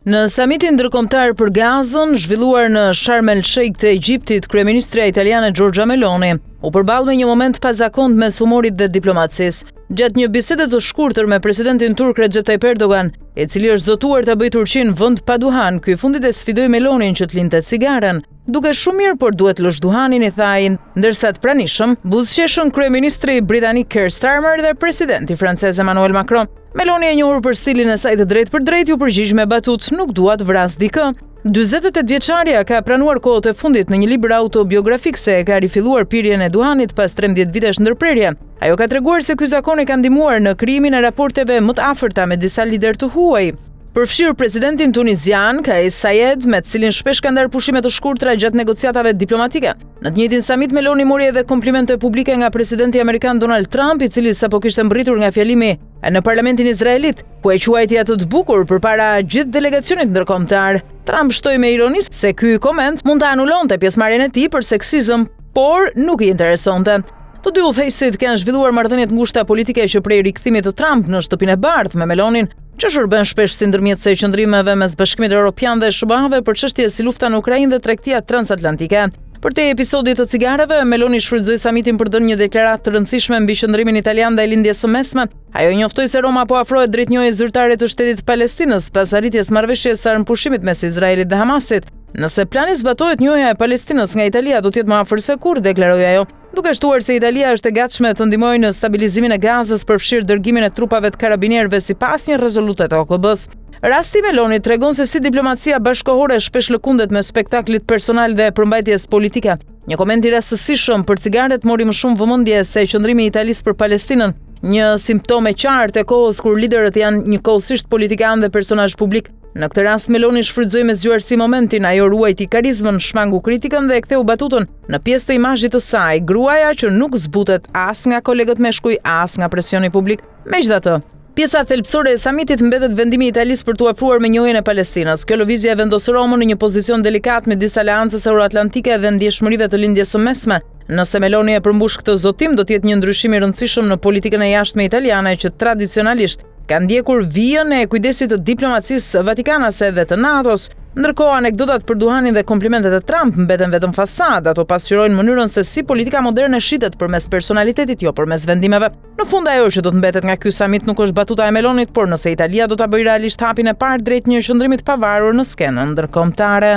Në samitin ndërkombëtar për gazën, zhvilluar në Sharm el Sheikh të Egjiptit, kryeministria italiane Giorgia Meloni u përball me një moment pazakont mes humorit dhe diplomacisë. Gjatë një bisede të shkurtër me presidentin turk Recep Tayyip Erdogan, i cili është zotuar ta bëjë Turqinë vend pa duhan, ky fundit e sfidoi Melonin që të linte cigaren. Duke shumë mirë, por duhet lësh duhanin, i tha ai, ndërsa të pranishëm buzëqeshën kryeministri britanik Keir Starmer dhe presidenti francez Emmanuel Macron. Meloni, e njohur për stilin e saj të drejtë për drejtë, ju përgjigj me batut "nuk dua të vras dikë". 48 vjeçaria ka pranuar kohët e fundit në një libër autobiografik se ka rifilluar pirjen e duhanit pas 13 vitesh ndërprerje. Ajo ka treguar se ky zakon e ka ndihmuar në krijimin e raporteve më të afërta me disa lider të huaj. Përfshirë presidentin tunizian Kais Saied, me të cilin shpesh ka ndarë pushime të shkurtra gjatë negociatave diplomatike. Në të njëjtin samit, Meloni mori edhe komplimente publike nga presidenti amerikan Donald Trump, i cili sapo kishte mbërritur nga fjalimi në parlamentin izraelit, ku e quajti atë të bukur përpara gjithë delegacionit ndërkombëtar. Trump shtoi me ironi se ky koment mund të anulonte pjesëmarrjen e tij për seksizëm, por nuk i interesonte. Të dy udhëheqësit kanë zhvilluar marrëdhënie të ngushta politike që prej rikthimit të Trump në shtëpinë e bardhë me Melonin, që shërben shpesh si ndërmjetëse e qëndrimeve mes Bashkimit Evropian dhe SBA-ve për çështje si lufta në Ukrainë dhe tregtia transatlantike. Për te episodit të cigareve, Meloni shfrytëzoi samitin për të dhënë një deklaratë të rëndësishme mbi qëndrimin italian ndaj lindjes së mesme. Ajo njoftoi se Roma po afrohet drejt njohjes zyrtare të shtetit Palestinës pas arritjes marrëveshjes së armëpushimit mes Izraelit dhe Hamasit. Nëse plani zbatohet, njohja e Palestinës nga Italia do të jetë më afër se kurrë, deklaroi ajo, duke shtuar se Italia është e gatshme të ndihmojë në stabilizimin e Gazës, përfshirë dërgimin e trupave të karabinierëve sipas një rezolute të OKB-s. Rasti Meloni tregon se si diplomacia bashkëkohore shpesh lëkundet me spektaklit personal dhe përmbajtjes politike. Një koment i rastësishëm për cigaret mori më shumë vëmendje se qëndrimi i Italisë për Palestinën, një simptom e qartë e kohës kur liderët janë njëkohësisht politikanë dhe personazh publik. Në këtë rast, Meloni shfrytëzoi me zgjuarsi momentin, ajo ruajti karizmën, shmangu kritikën dhe e ktheu batutën në pjesë të imazhit të saj, gruaja që nuk zbutet as nga kolegët meshkuj, as nga presioni publik. Megjithatë, pjesa thelbësore e samitit mbetet vendimi i Italisë për t'u afruar me njohjen e Palestinës. Kjo lëvizje vendos Romën në një pozicion delikat midis aleancës euroatlantike dhe ndjeshmërive të lindjes së mesme. Nëse Meloni e përmbush këtë zotim, do të jetë një ndryshim i rëndësishëm në politikën e jashtme italiane që tradicionalisht ka ndjekur vijën e kujdesit të diplomacisë vatikanase dhe të NATO-s. Ndërkohë, anekdotat për duhanin dhe komplimentet e Trump mbeten vetëm fasadë, ato pasqyrojnë mënyrën se si politika moderne shitet përmes personalitetit, jo përmes vendimeve. Në fund, ajo që do të mbetet nga ky samit nuk është batuta e Melonit, por nëse Italia do ta bëjë realisht hapin e parë drejt një qëndrimi të pavarur në skenën ndërkombëtare.